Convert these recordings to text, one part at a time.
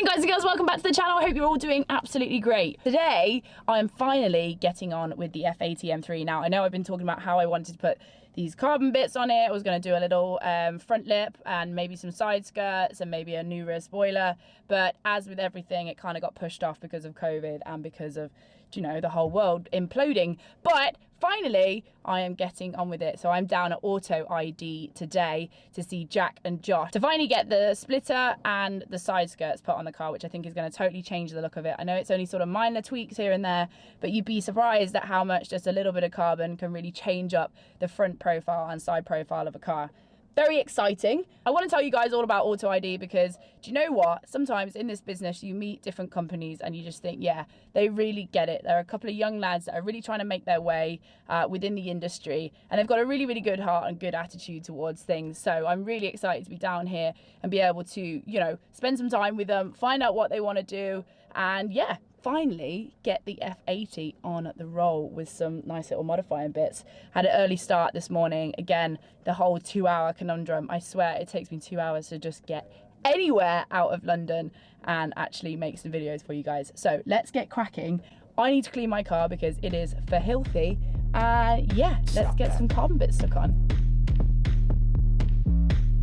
Guys and girls, welcome back to the channel. I hope you're all doing absolutely great. Today, I'm finally getting on with the F80 M3. Now, I know I've been talking about how I wanted to put these carbon bits on it. I was going to do a little front lip and maybe some side skirts and maybe a new rear spoiler. But as with everything, it kind of got pushed off because of COVID and because of, you know, the whole world imploding. But finally, I am getting on with it. So I'm down at AutoID today to see Jack and Josh to finally get the splitter and the side skirts put on the car, which I think is going to totally change the look of it. I know it's only sort of minor tweaks here and there, but you'd be surprised at how much just a little bit of carbon can really change up the front profile and side profile of a car. Very exciting. I want to tell you guys all about AutoID because do you know what? Sometimes in this business you meet different companies and you just think, yeah, they really get it. There are a couple of young lads that are really trying to make their way within the industry, and they've got a really, really good heart and good attitude towards things. So I'm really excited to be down here and be able to, you know, spend some time with them, find out what they want to do, and yeah, finally get the F80 on the roll with some nice little modifying bits. Had an early start this morning. Again, the whole 2-hour conundrum. I swear it takes me 2 hours to just get anywhere out of London and actually make some videos for you guys. So let's get cracking. I need to clean my car because it is for filthy. And yeah, let's get some carbon bits stuck on.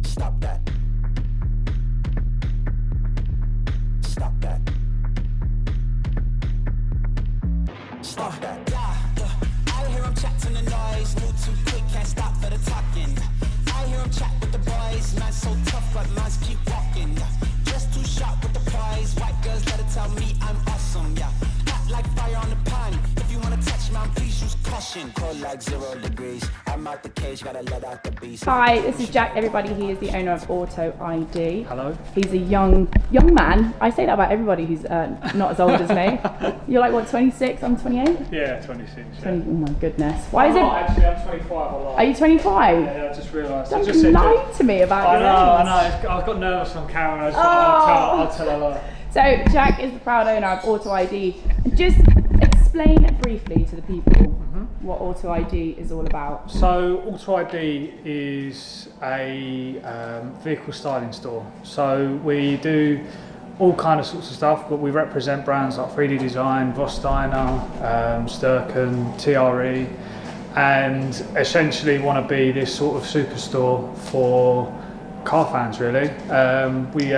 Stop that. Stop that. Stop that. I hear him chatting the noise, move too quick, can't stop for the talking. I hear him chat with the boys, man's so tough, but man's keep walking. Just too sharp with the prize, white girls let it tell me I'm awesome, yeah. Hot like fire on the pan, if you wanna touch man, please use caution. Cold like 0 degrees, I'm out the cage, gotta let out the beast. Hi, this is Jack, everybody. He is the owner of AutoID. Hello. He's a young man. I say that about everybody who's not as old as me. You're like, what, 26? I'm 28? Yeah, 26. Yeah. 20, oh my goodness. Why is it? Actually, I'm 25 a lot. Are you 25? Yeah, I just realised. Don't lie to me about your age. I know. I got nervous on camera. I just thought, I'll tell a lot. So Jack is the proud owner of AutoID. Just explain briefly to the people what AutoID is all about. So AutoID is a vehicle styling store. So we do all kind of sorts of stuff, but we represent brands like 3D Design, Vosteiner, Sturken, TRE, and essentially want to be this sort of superstore for car fans, really. We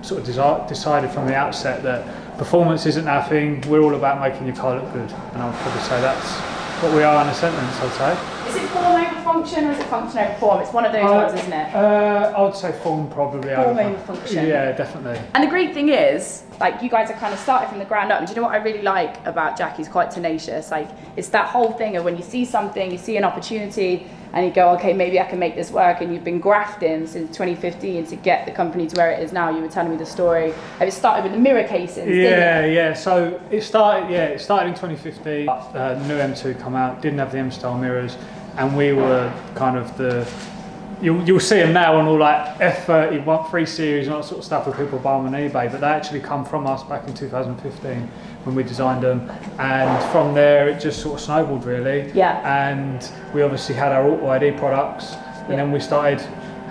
sort of decided from the outset that performance isn't our thing. We're all about making your car look good, and I'll probably say that's what we are in a sentence, I'd say. Is it form over function or is it function over form? It's one of those ones, isn't it? I would say form probably. Form over function. Yeah, definitely. And the great thing is, like, you guys are kind of started from the ground up. And do you know what I really like about Jack? He's quite tenacious. Like, it's that whole thing of when you see something, you see an opportunity, and you go, okay, maybe I can make this work. And you've been grafting since 2015 to get the company to where it is now. You were telling me the story. It started with the mirror casings, didn't it? Yeah. So it started in 2015. New M2 come out, didn't have the M-style mirrors, and we were kind of the. You'll see them now on all like F30, 3 Series and all that sort of stuff where people buy them on eBay, but they actually come from us back in 2015 when we designed them, and from there it just sort of snowballed, really. Yeah. And we obviously had our AutoID products, and then we started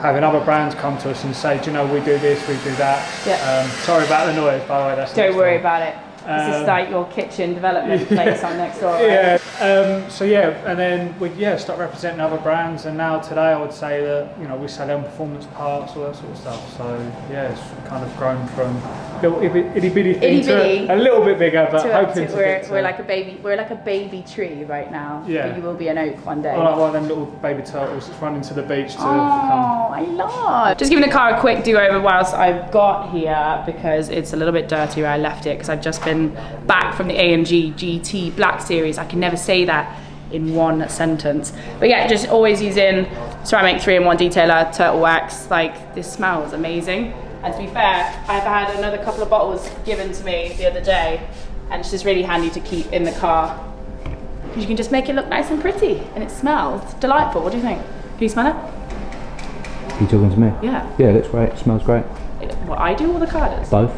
having other brands come to us and say, do you know, we do this, we do that. Yeah. Sorry about the noise, by the way. That's Don't worry about it. This is like your kitchen development place on next door, right? Yeah. So yeah, and then we start representing other brands, and now today I would say that, you know, we sell them performance parts, all that sort of stuff. So yeah, it's kind of grown from a little itty bitty thing to a little bit bigger, but hoping we're like a baby tree right now. Yeah. But you will be an oak one day. Or like one of them little baby turtles that's running to the beach to I love. Just giving the car a quick do-over whilst I've got here because it's a little bit dirty where I left it because I've just been back from the AMG GT Black Series. I can never say that in one sentence. But yeah, just always using ceramic 3-in-1 detailer, turtle wax. Like, this smells amazing. And to be fair, I've had another couple of bottles given to me the other day, and it's just really handy to keep in the car. You can just make it look nice and pretty, and it smells delightful. What do you think? Can you smell it? Are you talking to me? Yeah. Yeah, it looks great. It smells great. What I do or the car does? Both.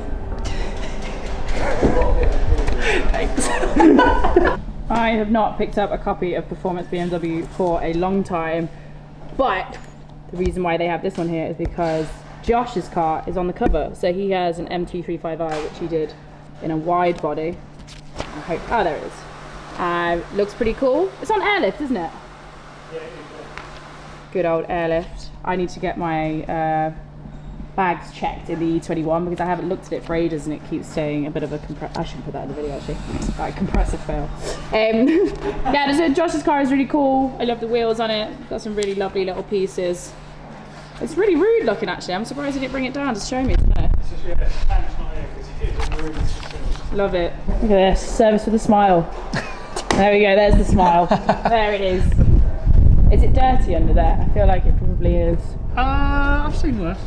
Thanks. I have not picked up a copy of Performance BMW for a long time, but the reason why they have this one here is because Josh's car is on the cover. So he has an M235i, which he did in a wide body. I hope, oh, there it is. Looks pretty cool. It's on airlift, isn't it? Yeah, good old airlift. I need to get my bags checked in the E21 because I haven't looked at it for ages and it keeps saying a bit of a I shouldn't put that in the video actually. Right, compressor fail. Yeah, so Josh's car is really cool. I love the wheels on it. Got some really lovely little pieces. It's really rude looking actually. I'm surprised he didn't bring it down to show me. Love it. Look at this. Service with a smile. There we go. There's the smile. There it is. Is it dirty under there? I feel like it probably is. I've seen worse.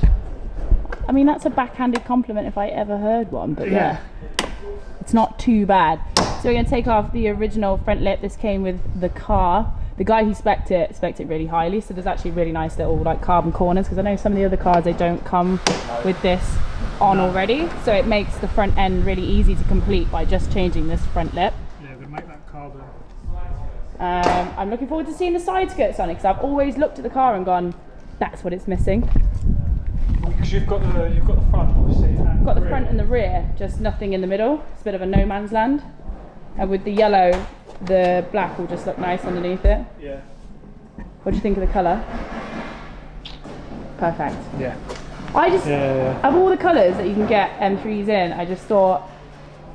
I mean, that's a backhanded compliment if I ever heard one, but yeah. It's not too bad. So we're going to take off the original front lip. This came with the car. The guy who spec'd it really highly, so there's actually really nice little like carbon corners, because I know some of the other cars, they don't come with this on already, so it makes the front end really easy to complete by just changing this front lip. Yeah, they make that carbon. I'm looking forward to seeing the side skirts on it, because I've always looked at the car and gone, that's what it's missing. Because you've got the front, obviously. And Got the front and the rear, just nothing in the middle. It's a bit of a no man's land. And with the yellow, the black will just look nice underneath it. Yeah. What do you think of the colour? Perfect. Yeah. I just, of all the colours that you can get M3s in, I just thought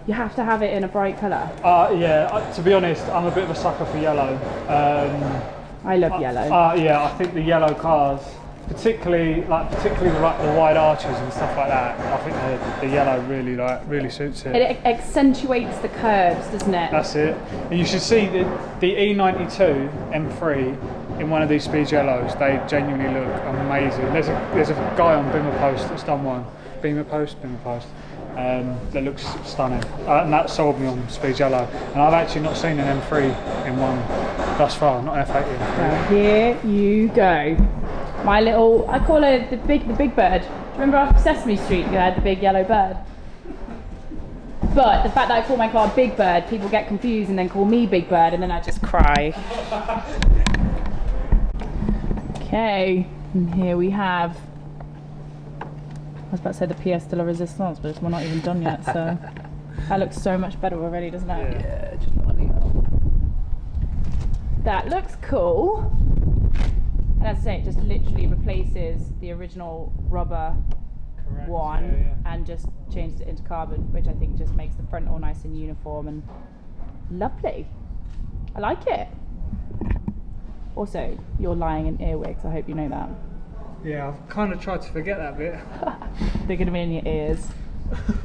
you have to have it in a bright colour. Yeah, to be honest, I'm a bit of a sucker for yellow. I love yellow. Yeah, I think the yellow cars, particularly the wide arches and stuff like that, I think the yellow really suits it. It accentuates the curves, doesn't it? That's it. And you should see the E92 M3 in one of these speed yellows. They genuinely look amazing. There's a guy on Bimmer Post that's done one. Bimmer Post. That looks stunning, and that sold me on speed yellow. And I've actually not seen an M3 in one thus far, not F80 M3. Now here you go. My little, I call it the big bird. Do you remember off Sesame Street you had the big yellow bird? But the fact that I call my car Big Bird, people get confused and then call me Big Bird, and then I just cry. Okay, and here we have, I was about to say the pièce de la résistance, but we're not even done yet, so that looks so much better already, doesn't it? Yeah, just bloody hell. That looks cool. And as I say, it just literally replaces the original rubber one and just changes it into carbon, which I think just makes the front all nice and uniform and lovely. I like it. Also, you're lying in earwigs, I hope you know that. Yeah, I've kind of tried to forget that bit. They're going to be in your ears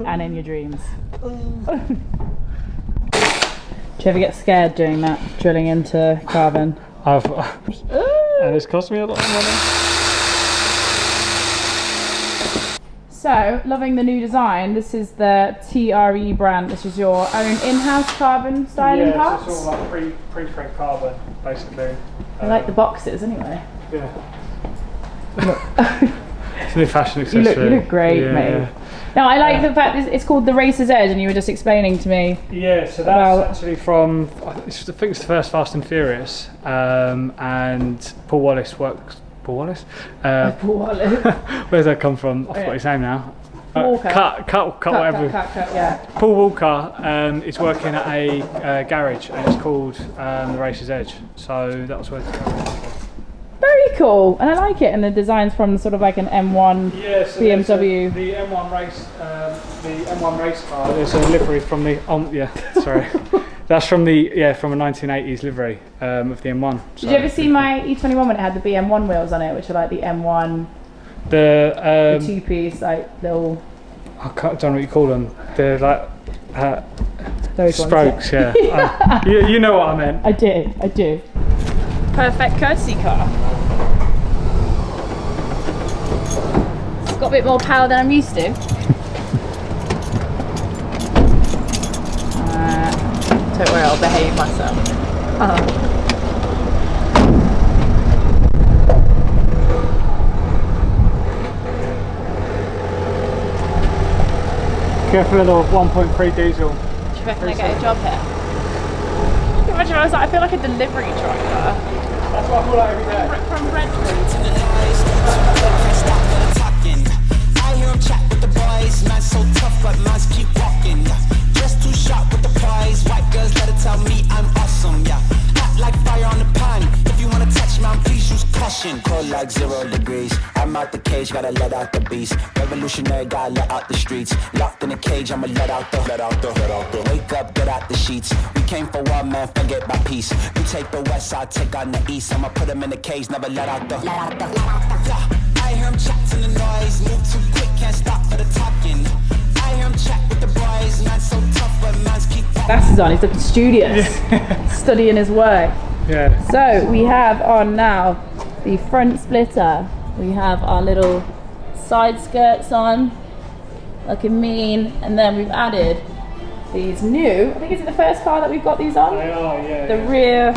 and in your dreams. Do you ever get scared doing that, drilling into carbon? And it's cost me a lot of money. So, loving the new design. This is the TRE brand. This is your own in-house carbon styling parts. Yeah, it's all like pre-preg carbon, basically. I like the boxes anyway. Yeah. It's a new fashion accessory. You look great, mate. Yeah. Now, I like the fact it's called the Racer's Edge, and you were just explaining to me. Yeah, so that's actually from, I think it's the first Fast and Furious, and Paul Wallace works. Paul Wallace? Paul Wallace. Where's that come from? I forgot his name now. Walker. Cut, whatever. Cut, yeah. Paul Walker is working at a garage, and it's called the Racer's Edge. So that was where it's going. Very cool, and I like it. And the design's from sort of like an M1 BMW. The M1 race car. There's a livery from the sorry. That's from from a 1980s livery of the M1. So did you ever see my E21 when it had the BM1 wheels on it, which are like the M1? The two-piece like little. I don't know what you call them. They're like those spokes. Ones, Yeah. You know what I meant. I do. Perfect courtesy car. Got a bit more power than I'm used to. Don't worry, I'll behave myself. Careful, little 1.3 diesel. Do you reckon I get a job here? Imagine I was like, I feel like a delivery driver. That's what I feel like every day. From Redmond. but mines keep walking. Just too sharp with the prize. White girls let her tell me I'm awesome. Yeah, hot like fire on the pan. If you wanna touch mine, please use caution. Cold like 0 degrees. I'm out the cage, gotta let out the beast. Revolutionary, gotta let out the streets. Locked in a cage, I'ma let out the. Wake up, get out the sheets. We came for one man, forget my peace. You take the west, I'll take on the east. I'ma put them in the cage, never let out the. Yeah, I hear him chatting the noise. Move too quick, can't stop for the talking. I hear him chat with the boys. Man so tough, but man's keep. Glasses on, he's looking studious, studying his work. Yeah. So we have on now the front splitter. We have our little side skirts on, looking mean, and then we've added these new, I think it's the first car that we've got these on? They are, yeah. The rear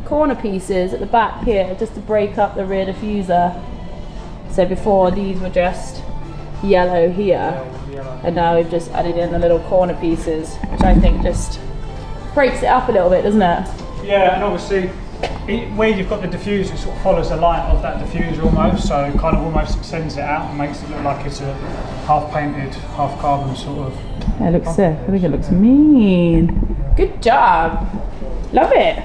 corner pieces at the back here, just to break up the rear diffuser. So before these were just yellow here, and now we've just added in the little corner pieces, which I think just breaks it up a little bit, doesn't it? Yeah, and obviously where you've got the diffuser, it sort of follows the line of that diffuser almost, so it kind of almost extends it out and makes it look like it's a half painted, half carbon sort of. Yeah, it looks sick. I think it looks mean. Good job. Love it.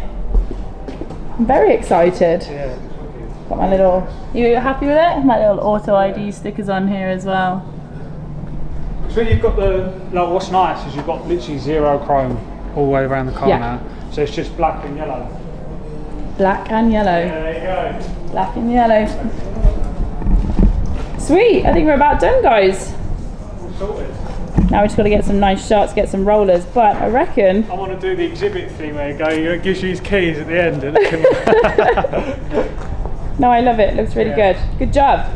I'm very excited. Yeah. Got my little, you happy with it? My little AutoID stickers on here as well. So you've got the, like what's nice is you've got literally 0 chrome all the way around the car now. So it's just black and yellow. Black and yellow. Yeah, there you go. Black and yellow. Sweet, I think we're about done, guys. All sorted. Now we just got to get some nice shots, get some rollers, but I reckon... I want to do the exhibit thing where it gives you his keys at the end. No, I love it, looks really good. Good job.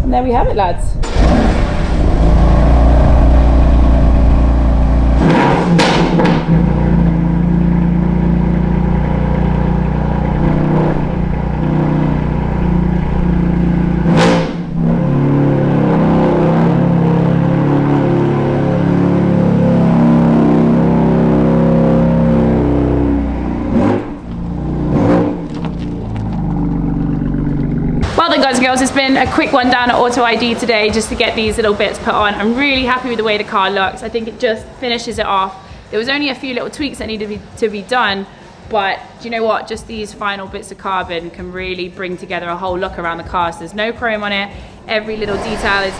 And there we have it, lads. Well then guys and girls, it's been a quick one down at AutoID today just to get these little bits put on. I'm really happy with the way the car looks. I think it just finishes it off. There was only a few little tweaks that needed to be done, but do you know what? Just these final bits of carbon can really bring together a whole look around the car. So there's no chrome on it. Every little detail is,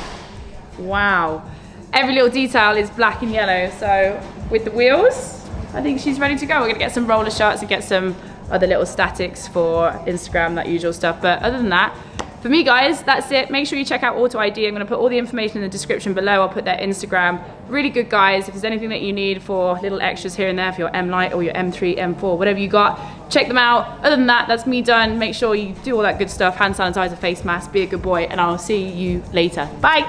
wow. Every little detail is black and yellow. So with the wheels, I think she's ready to go. We're gonna get some roller shots and get some other little statics for Instagram, that usual stuff. But other than that, for me guys, that's it. Make sure you check out AutoID. I'm gonna put all the information in the description below. I'll put their Instagram. Really good guys. If there's anything that you need for little extras here and there for your M Lite or your M3, M4, whatever you got, check them out. Other than that, that's me done. Make sure you do all that good stuff. Hand sanitizer, face mask, be a good boy, and I'll see you later. Bye.